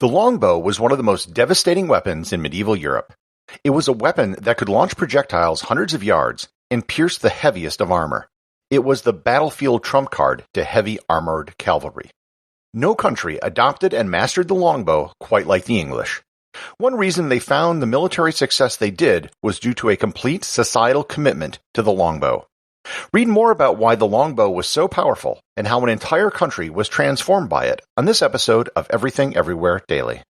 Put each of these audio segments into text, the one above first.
The longbow was one of the most devastating weapons in medieval Europe. It was a weapon that could launch projectiles hundreds of yards and pierce the heaviest of armor. It was the battlefield trump card to heavy armored cavalry. No country adopted and mastered the longbow quite like the English. One reason they found the military success they did was due to a complete societal commitment to the longbow. Read more about why the longbow was so powerful and how an entire country was transformed by it on this episode of Everything Everywhere Daily.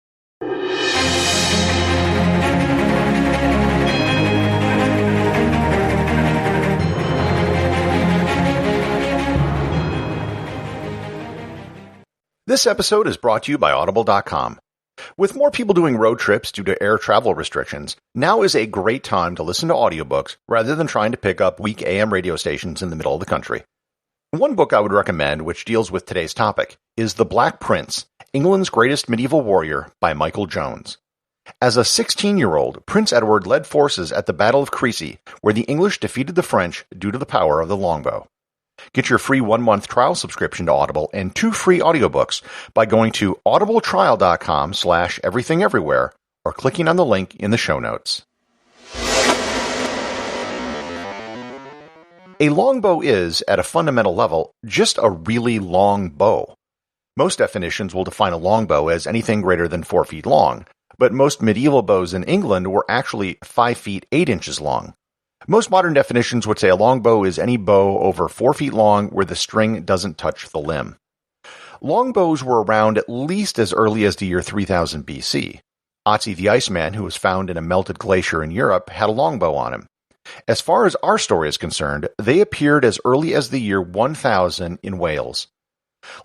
This episode is brought to you by Audible.com. With more people doing road trips due to air travel restrictions, now is a great time to listen to audiobooks rather than trying to pick up weak AM radio stations in the middle of the country. One book I would recommend, which deals with today's topic, is The Black Prince, England's Greatest Medieval Warrior by Michael Jones. As a 16-year-old, Prince Edward led forces at the Battle of Crecy, where the English defeated the French due to the power of the longbow. Get your free 1-month trial subscription to Audible and 2 free audiobooks by going to audibletrial.com/everythingeverywhere or clicking on the link in the show notes. A longbow is, at a fundamental level, just a really long bow. Most definitions will define a longbow as anything greater than 4 feet long, but most medieval bows in England were actually 5 feet 8 inches long. Most modern definitions would say a longbow is any bow over 4 feet long where the string doesn't touch the limb. Longbows were around at least as early as the year 3000 BC. Otzi the Iceman, who was found in a melted glacier in Europe, had a longbow on him. As far as our story is concerned, they appeared as early as the year 1000 in Wales.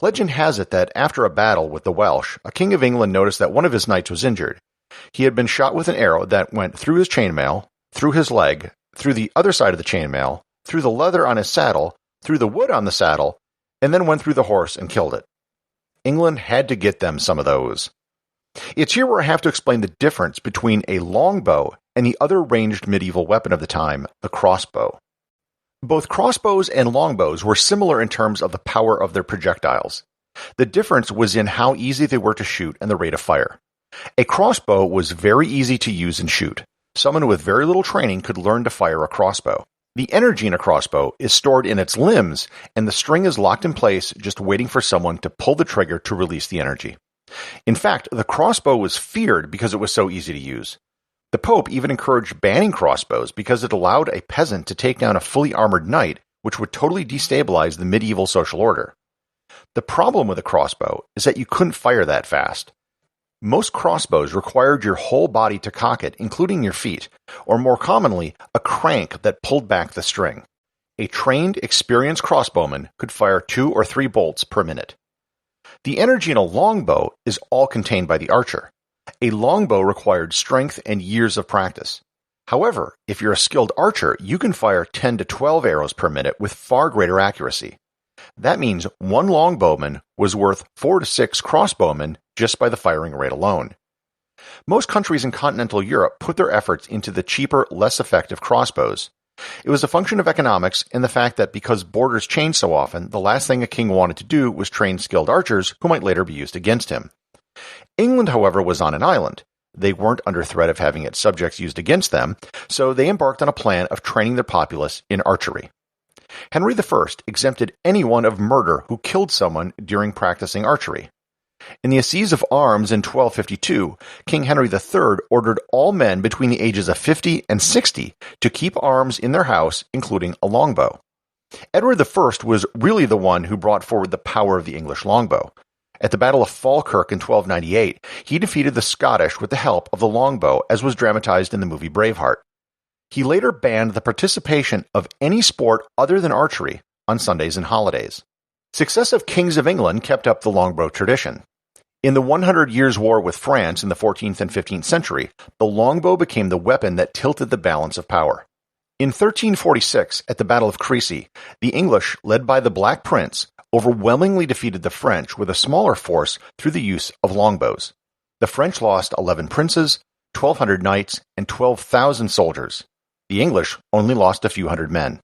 Legend has it that after a battle with the Welsh, a king of England noticed that one of his knights was injured. He had been shot with an arrow that went through his chainmail, through his leg, through the other side of the chainmail, through the leather on his saddle, through the wood on the saddle, and then went through the horse and killed it. England had to get them some of those. It's here where I have to explain the difference between a longbow and the other ranged medieval weapon of the time, the crossbow. Both crossbows and longbows were similar in terms of the power of their projectiles. The difference was in how easy they were to shoot and the rate of fire. A crossbow was very easy to use and shoot. Someone with very little training could learn to fire a crossbow. The energy in a crossbow is stored in its limbs, and the string is locked in place just waiting for someone to pull the trigger to release the energy. In fact, the crossbow was feared because it was so easy to use. The Pope even encouraged banning crossbows because it allowed a peasant to take down a fully armored knight, which would totally destabilize the medieval social order. The problem with a crossbow is that you couldn't fire that fast. Most crossbows required your whole body to cock it, including your feet, or more commonly, a crank that pulled back the string. A trained, experienced crossbowman could fire 2 or 3 bolts per minute. The energy in a longbow is all contained by the archer. A longbow required strength and years of practice. However, if you're a skilled archer, you can fire 10 to 12 arrows per minute with far greater accuracy. That means one longbowman was worth 4 to 6 crossbowmen just by the firing rate alone. Most countries in continental Europe put their efforts into the cheaper, less effective crossbows. It was a function of economics and the fact that because borders changed so often, the last thing a king wanted to do was train skilled archers who might later be used against him. England, however, was on an island. They weren't under threat of having its subjects used against them, so they embarked on a plan of training their populace in archery. Henry I exempted anyone of murder who killed someone during practicing archery. In the Assize of Arms in 1252, King Henry III ordered all men between the ages of 50 and 60 to keep arms in their house, including a longbow. Edward I was really the one who brought forward the power of the English longbow. At the Battle of Falkirk in 1298, he defeated the Scottish with the help of the longbow, as was dramatized in the movie Braveheart. He later banned the participation of any sport other than archery on Sundays and holidays. Successive kings of England kept up the longbow tradition. In the 100 Years' War with France in the 14th and 15th century, the longbow became the weapon that tilted the balance of power. In 1346, at the Battle of Crecy, the English, led by the Black Prince, overwhelmingly defeated the French with a smaller force through the use of longbows. The French lost 11 princes, 1,200 knights, and 12,000 soldiers. The English only lost a few hundred men.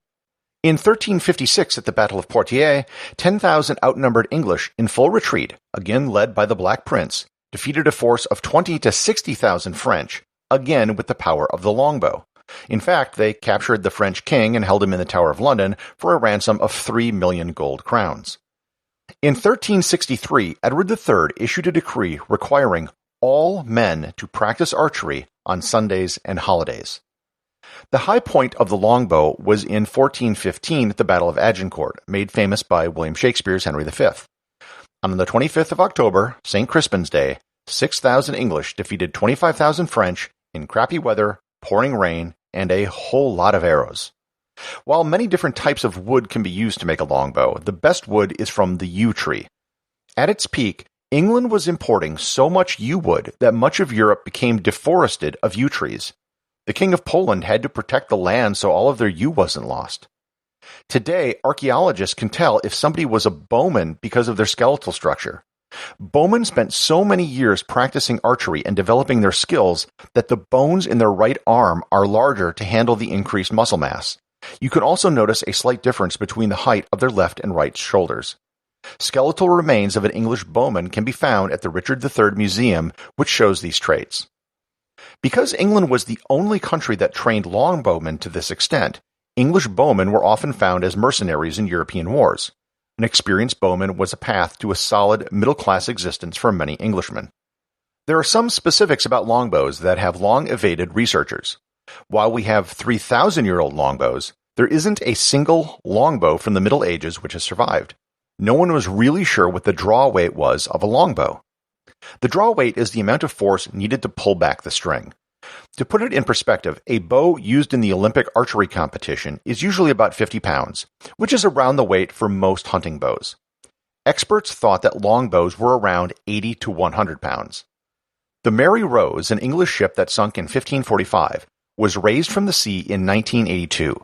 In 1356 at the Battle of Poitiers, 10,000 outnumbered English in full retreat, again led by the Black Prince, defeated a force of 20 to 60,000 French, again with the power of the longbow. In fact, they captured the French king and held him in the Tower of London for a ransom of 3 million gold crowns. In 1363, Edward III issued a decree requiring all men to practice archery on Sundays and holidays. The high point of the longbow was in 1415 at the Battle of Agincourt, made famous by William Shakespeare's Henry V. On the 25th of October, St. Crispin's Day, 6,000 English defeated 25,000 French in crappy weather, pouring rain, and a whole lot of arrows. While many different types of wood can be used to make a longbow, the best wood is from the yew tree. At its peak, England was importing so much yew wood that much of Europe became deforested of yew trees. The King of Poland had to protect the land so all of their yew wasn't lost. Today, archaeologists can tell if somebody was a bowman because of their skeletal structure. Bowmen spent so many years practicing archery and developing their skills that the bones in their right arm are larger to handle the increased muscle mass. You can also notice a slight difference between the height of their left and right shoulders. Skeletal remains of an English bowman can be found at the Richard III Museum, which shows these traits. Because England was the only country that trained longbowmen to this extent, English bowmen were often found as mercenaries in European wars. An experienced bowman was a path to a solid, middle-class existence for many Englishmen. There are some specifics about longbows that have long evaded researchers. While we have 3,000-year-old longbows, there isn't a single longbow from the Middle Ages which has survived. No one was really sure what the draw weight was of a longbow. The draw weight is the amount of force needed to pull back the string. To put it in perspective, a bow used in the Olympic archery competition is usually about 50 pounds, which is around the weight for most hunting bows. Experts thought that longbows were around 80 to 100 pounds. The Mary Rose, an English ship that sunk in 1545, was raised from the sea in 1982.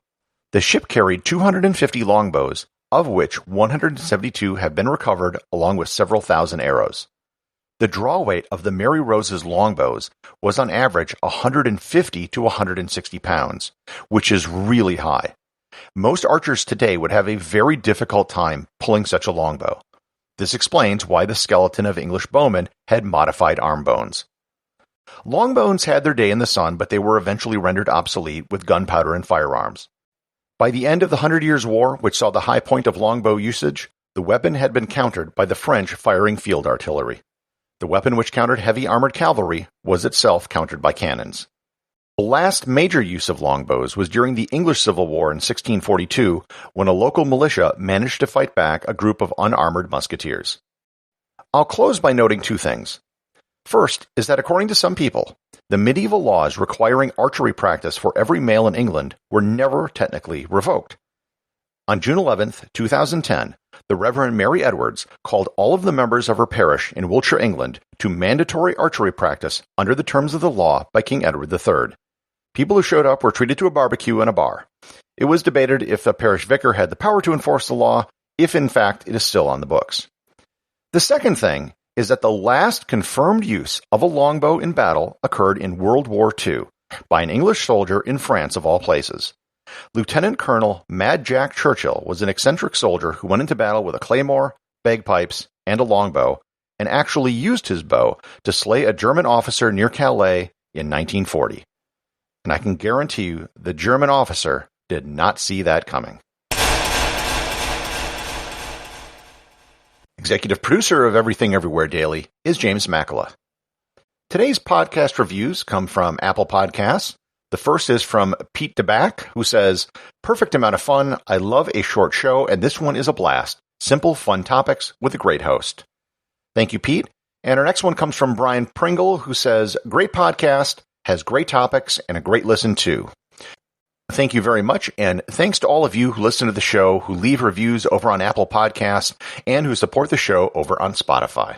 The ship carried 250 longbows, of which 172 have been recovered along with several thousand arrows. The draw weight of the Mary Rose's longbows was on average 150 to 160 pounds, which is really high. Most archers today would have a very difficult time pulling such a longbow. This explains why the skeleton of English bowmen had modified arm bones. Longbows had their day in the sun, but they were eventually rendered obsolete with gunpowder and firearms. By the end of the 100 Years' War, which saw the high point of longbow usage, the weapon had been countered by the French firing field artillery. The weapon which countered heavy armored cavalry was itself countered by cannons. The last major use of longbows was during the English Civil War in 1642, when a local militia managed to fight back a group of unarmored musketeers. I'll close by noting two things. First is that according to some people, the medieval laws requiring archery practice for every male in England were never technically revoked. On June 11, 2010, the Reverend Mary Edwards called all of the members of her parish in Wiltshire, England, to mandatory archery practice under the terms of the law by King Edward III. People who showed up were treated to a barbecue and a bar. It was debated if the parish vicar had the power to enforce the law, if in fact it is still on the books. The second thing is that the last confirmed use of a longbow in battle occurred in World War II by an English soldier in France of all places. Lieutenant Colonel Mad Jack Churchill was an eccentric soldier who went into battle with a claymore, bagpipes, and a longbow, and actually used his bow to slay a German officer near Calais in 1940. And I can guarantee you the German officer did not see that coming. Executive producer of Everything Everywhere Daily is James Makala. Today's podcast reviews come from Apple Podcasts. The first is from Pete DeBack, who says, "Perfect amount of fun. I love a short show, and this one is a blast. Simple, fun topics with a great host." Thank you, Pete. And our next one comes from Brian Pringle, who says, "Great podcast, has great topics, and a great listen too." Thank you very much, and thanks to all of you who listen to the show, who leave reviews over on Apple Podcasts, and who support the show over on Spotify.